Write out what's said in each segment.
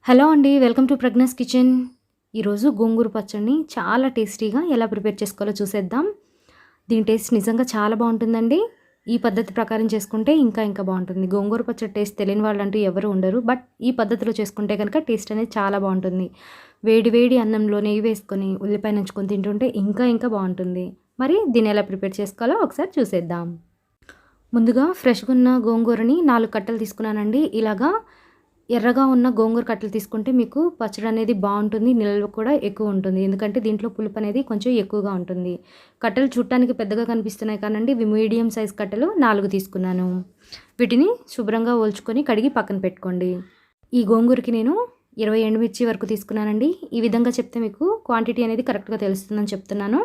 Hello అండి. Welcome to Pragna's kitchen. ఈరోజు గోంగూర పచ్చడిని చాలా టేస్టీగా ఎలా ప్రిపేర్ చేసుకోవాలో చూసేద్దాం. దీని టేస్ట్ నిజంగా చాలా బాగుంటుందండి. ఈ పద్ధతి ప్రకారం చేసుకుంటే ఇంకా బాగుంటుంది. గోంగూర పచ్చడి టేస్ట్ తెలియని వాళ్ళంటూ ఎవరు ఉండరు. బట్ ఈ పద్ధతిలో చేసుకుంటే కనుక టేస్ట్ అనేది చాలా బాగుంటుంది. వేడి వేడి అన్నంలో నెయ్యి వేసుకొని ఉల్లిపాయ నంచుకొని తింటుంటే ఇంకా బాగుంటుంది. మరి దీన్ని ఎలా ప్రిపేర్ చేసుకోవాలో ఒకసారి చూసేద్దాం. ముందుగా ఫ్రెష్గా ఉన్న గోంగూరని 4 కట్టలు తీసుకున్నానండి. ఇలాగా ఎర్రగా ఉన్న గోంగూర కట్టలు తీసుకుంటే మీకు పచ్చడి అనేది బాగుంటుంది. నిల్వ కూడా ఎక్కువ ఉంటుంది. ఎందుకంటే దీంట్లో పులుపు అనేది కొంచెం ఎక్కువగా ఉంటుంది. కట్టలు చూడటానికి పెద్దగా కనిపిస్తున్నాయి కానండి, ఇవి మీడియం సైజ్ కట్టలు 4 తీసుకున్నాను. వీటిని శుభ్రంగా ఒలుచుకొని కడిగి పక్కన పెట్టుకోండి. ఈ గోంగూరకి నేను 20 ఎండుమిర్చి వరకు తీసుకున్నానండి. ఈ విధంగా చెప్తే మీకు క్వాంటిటీ అనేది కరెక్ట్గా తెలుస్తుందని చెప్తున్నాను.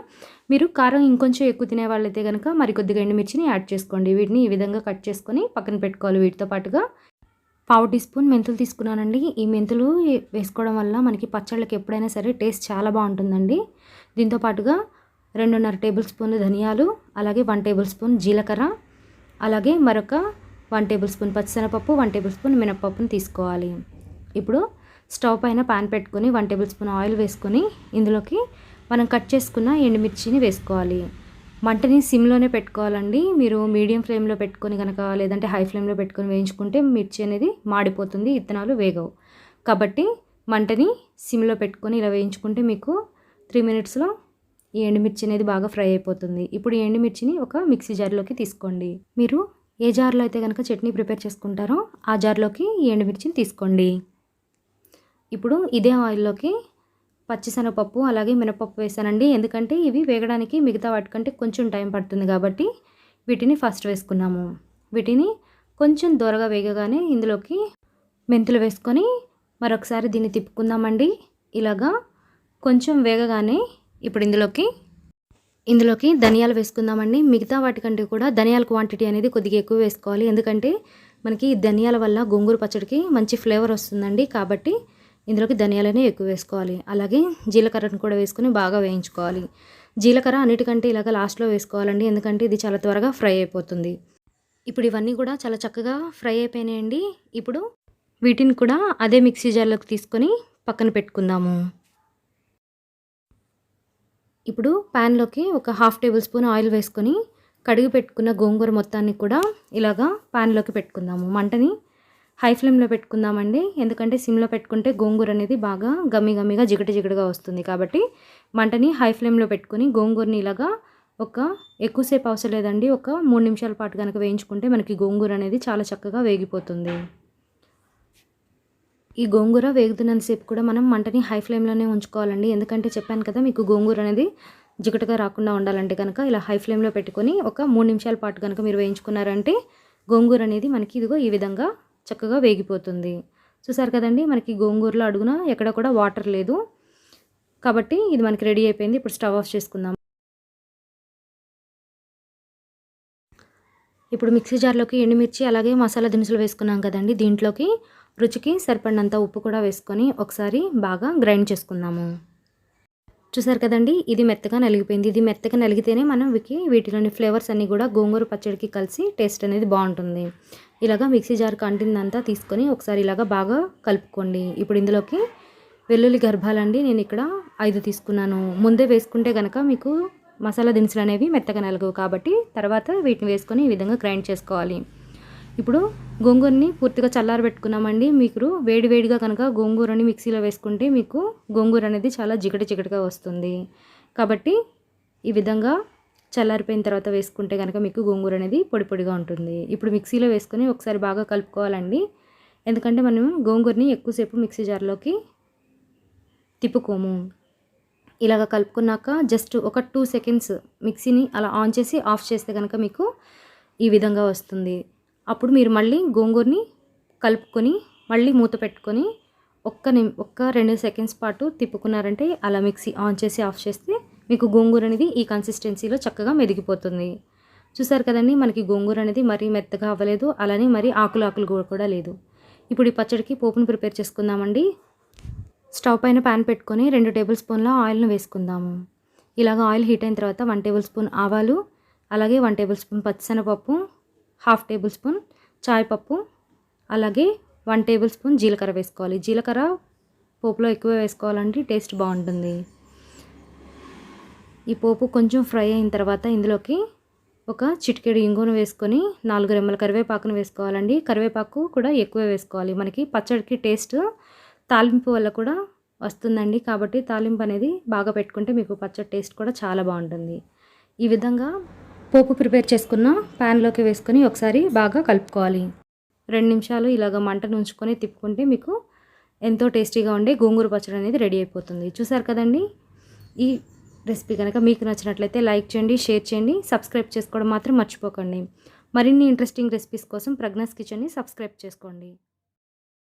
మీరు కారం ఇంకొంచెం ఎక్కువ తినే వాళ్ళైతే కనుక మరి కొద్దిగా ఎండుమిర్చిని యాడ్ చేసుకోండి. వీటిని ఈ విధంగా కట్ చేసుకొని పక్కన పెట్టుకోవాలి. వీటితో పాటుగా పావు టీ స్పూన్ మెంతులు తీసుకున్నానండి. ఈ మెంతులు వేసుకోవడం వల్ల మనకి పచ్చళ్ళకి ఎప్పుడైనా సరే టేస్ట్ చాలా బాగుంటుందండి. దీంతో పాటుగా 2.5 టేబుల్ స్పూన్ ధనియాలు, అలాగే 1 టేబుల్ స్పూన్ జీలకర్ర, అలాగే మరొక 1 టేబుల్ స్పూన్ పచ్చిశనగపప్పు, 1 టేబుల్ స్పూన్ మినపప్పును తీసుకోవాలి. ఇప్పుడు స్టవ్ పైన పాన్ పెట్టుకొని 1 టేబుల్ స్పూన్ ఆయిల్ వేసుకొని ఇందులోకి మనం కట్ చేసుకున్న ఎండుమిర్చిని వేసుకోవాలి. మంటని సిమ్లోనే పెట్టుకోవాలండి. మీరు మీడియం ఫ్లేమ్లో పెట్టుకొని కనుక లేదంటే హై ఫ్లేమ్లో పెట్టుకొని వేయించుకుంటే మిర్చి అనేది మాడిపోతుంది, ఇత్తనాలు వేగవు. కాబట్టి మంటని సిమ్లో పెట్టుకొని ఇలా వేయించుకుంటే మీకు 3 మినిట్స్లో ఈ ఎండుమిర్చి అనేది బాగా ఫ్రై అయిపోతుంది. ఇప్పుడు ఈ ఎండుమిర్చిని ఒక మిక్సీ జార్లోకి తీసుకోండి. మీరు ఏ జార్లో అయితే కనుక చట్నీ ప్రిపేర్ చేసుకుంటారో ఆ జార్లోకి ఈ ఎండుమిర్చిని తీసుకోండి. ఇప్పుడు ఇదే ఆయిల్లోకి పచ్చిశనగపప్పు అలాగే మినపప్పు వేసానండి. ఎందుకంటే ఇవి వేగడానికి మిగతా వాటికంటే కొంచెం టైం పడుతుంది కాబట్టి వీటిని ఫస్ట్ వేసుకున్నాము. వీటిని కొంచెం దూరగా వేగగానే ఇందులోకి మెంతులు వేసుకొని మరొకసారి దీన్ని తిప్పుకుందామండి. ఇలాగా కొంచెం వేగగానే ఇప్పుడు ఇందులోకి ధనియాలు వేసుకుందామండి. మిగతా వాటికంటే కూడా ధనియాల క్వాంటిటీ అనేది కొద్దిగా ఎక్కువ వేసుకోవాలి. ఎందుకంటే మనకి ధనియాల వల్ల గోంగూర పచ్చడికి మంచి ఫ్లేవర్ వస్తుందండి. కాబట్టి ఇందులోకి ధనియాలనే ఎక్కువ వేసుకోవాలి. అలాగే జీలకర్రను కూడా వేసుకొని బాగా వేయించుకోవాలి. జీలకర్ర అన్నిటికంటే ఇలాగ లాస్ట్లో వేసుకోవాలండి. ఎందుకంటే ఇది చాలా త్వరగా ఫ్రై అయిపోతుంది. ఇప్పుడు ఇవన్నీ కూడా చాలా చక్కగా ఫ్రై అయిపోయినాయండి. ఇప్పుడు వీటిని కూడా అదే మిక్సీ జార్లోకి తీసుకొని పక్కన పెట్టుకుందాము. ఇప్పుడు ప్యాన్లోకి ఒక 1/2 టేబుల్ స్పూన్ ఆయిల్ వేసుకొని కడిగి పెట్టుకున్న గోంగూర మొత్తాన్ని కూడా ఇలాగా ప్యాన్లోకి పెట్టుకుందాము. మంటని హై ఫ్లేమ్లో పెట్టుకుందామండి. ఎందుకంటే సిమ్లో పెట్టుకుంటే గోంగూర అనేది బాగా గమ్మిగా జిగటగా వస్తుంది. కాబట్టి మంటని హై ఫ్లేమ్లో పెట్టుకొని గోంగూరని ఇలాగా ఎక్కువసేపు అవసరం లేదండి. ఒక 3 నిమిషాల పాటు కనుక వేయించుకుంటే మనకి గోంగూర అనేది చాలా చక్కగా వేగిపోతుంది. ఈ గోంగూర వేగుతున్నంతసేపు కూడా మనం మంటని హై ఫ్లేమ్లోనే ఉంచుకోవాలండి. ఎందుకంటే చెప్పాను కదా, మీకు గోంగూర అనేది జిగటగా రాకుండా ఉండాలంటే కనుక ఇలా హై ఫ్లేమ్లో పెట్టుకొని ఒక 3 నిమిషాల పాటు కనుక మీరు వేయించుకున్నారంటే గోంగూర అనేది మనకి ఇదిగో ఈ విధంగా చక్కగా వేగిపోతుంది. చూసారు కదండి, మనకి గోంగూరలో అడుగున ఎక్కడ కూడా వాటర్ లేదు. కాబట్టి ఇది మనకి రెడీ అయిపోయింది. ఇప్పుడు స్టవ్ ఆఫ్ చేసుకుందాం. ఇప్పుడు మిక్సీ జార్లోకి ఎండుమిర్చి అలాగే మసాలా దినుసులు వేసుకున్నాం కదండి, దీంట్లోకి రుచికి సరిపడినంత ఉప్పు కూడా వేసుకొని ఒకసారి బాగా గ్రైండ్ చేసుకుందాము. చూసారు కదండి, ఇది మెత్తగా నలిగిపోయింది. ఇది మెత్తగా నలిగితేనే మనం వీటిలోని ఫ్లేవర్స్ అన్నీ కూడా గోంగూర పచ్చడికి కలిసి టేస్ట్ అనేది బాగుంటుంది. ఇలాగా మిక్సీ జార్ కంటిందంతా తీసుకొని ఒకసారి ఇలాగా బాగా కలుపుకోండి. ఇప్పుడు ఇందులోకి వెల్లుల్లి గర్భాలండి నేను ఇక్కడ 5 తీసుకున్నాను. ముందే వేసుకుంటే కనుక మీకు మసాలా దినుసులు అనేవి మెత్తగా నలగవు. కాబట్టి తర్వాత వీటిని వేసుకొని ఈ విధంగా గ్రైండ్ చేసుకోవాలి. ఇప్పుడు గోంగూరని పూర్తిగా చల్లారబెట్టుకున్నామండి. మీకు వేడిగా కనుక గోంగూరని మిక్సీలో వేసుకుంటే మీకు గోంగూర అనేది చాలా జిగటగా వస్తుంది. కాబట్టి ఈ విధంగా చల్లారిపోయిన తర్వాత వేసుకుంటే కనుక మీకు గోంగూర అనేది పొడిగా ఉంటుంది. ఇప్పుడు మిక్సీలో వేసుకొని ఒకసారి బాగా కలుపుకోవాలండి. ఎందుకంటే మనం గోంగూరని ఎక్కువసేపు మిక్సీ జార్లోకి తిప్పుకోము. ఇలాగ కలుపుకున్నాక జస్ట్ ఒక 2 సెకండ్స్ మిక్సీని అలా ఆన్ చేసి ఆఫ్ చేస్తే కనుక మీకు ఈ విధంగా వస్తుంది. అప్పుడు మీరు మళ్ళీ గోంగూరని కలుపుకొని మళ్ళీ మూత పెట్టుకొని ఒక్క 2 సెకండ్స్ పాటు తిప్పుకున్నారంటే అలా మిక్సీ ఆన్ చేసి ఆఫ్ చేస్తే మీకు గోంగూర అనేది ఈ కన్సిస్టెన్సీలో చక్కగా మెదిగిపోతుంది. చూసారు కదండి, మనకి గోంగూర అనేది మరీ మెత్తగా అవ్వలేదు, అలానే మరీ ఆకులు కూడా లేదు. ఇప్పుడు ఈ పచ్చడికి పోపును ప్రిపేర్ చేసుకుందామండి. స్టవ్ పైన ప్యాన్ పెట్టుకొని 2 టేబుల్ స్పూన్ల ఆయిల్ను వేసుకుందాము. ఇలాగ ఆయిల్ హీట్ అయిన తర్వాత 1 టేబుల్ స్పూన్ ఆవాలు, అలాగే 1 టేబుల్ స్పూన్ పచ్చిశనగపప్పు, 1/2 టేబుల్ స్పూన్ చాయ్ పప్పు, అలాగే 1 టేబుల్ స్పూన్ జీలకర్ర వేసుకోవాలి. జీలకర్ర పోపులో ఎక్కువ వేసుకోవాలంటే టేస్ట్ బాగుంటుంది. ఈ పోపు కొంచెం ఫ్రై అయిన తర్వాత ఇందులోకి ఒక చిటికెడు ఇంగువను వేసుకొని 4 రెమ్మల కరివేపాకును వేసుకోవాలండి. కరివేపాకు కూడా ఎక్కువ వేసుకోవాలి. మనకి పచ్చడికి టేస్ట్ తాలింపు వల్ల కూడా వస్తుందండి. కాబట్టి తాలింపు అనేది బాగా పెట్టుకుంటే మీకు పచ్చడి టేస్ట్ కూడా చాలా బాగుంటుంది. ఈ విధంగా పోపు ప్రిపేర్ చేసుకున్న ప్యాన్లోకి వేసుకొని ఒకసారి బాగా కలుపుకోవాలి. 2 నిమిషాలు ఇలాగ మంటను ఉంచుకొని తిప్పుకుంటే మీకు ఎంతో టేస్టీగా ఉండే గోంగూర పచ్చడి అనేది రెడీ అయిపోతుంది. చూసారు కదండి. ఈ రెసిపీ కనుక మీకు నచ్చినట్లయితే లైక్ చేయండి, షేర్ చేయండి, సబ్స్క్రైబ్ చేసుకోవడం మాత్రం మర్చిపోకండి. మరిన్ని ఇంట్రెస్టింగ్ రెసిపీస్ కోసం ప్రజ్ఞాస్ కిచెన్ని సబ్స్క్రైబ్ చేసుకోండి.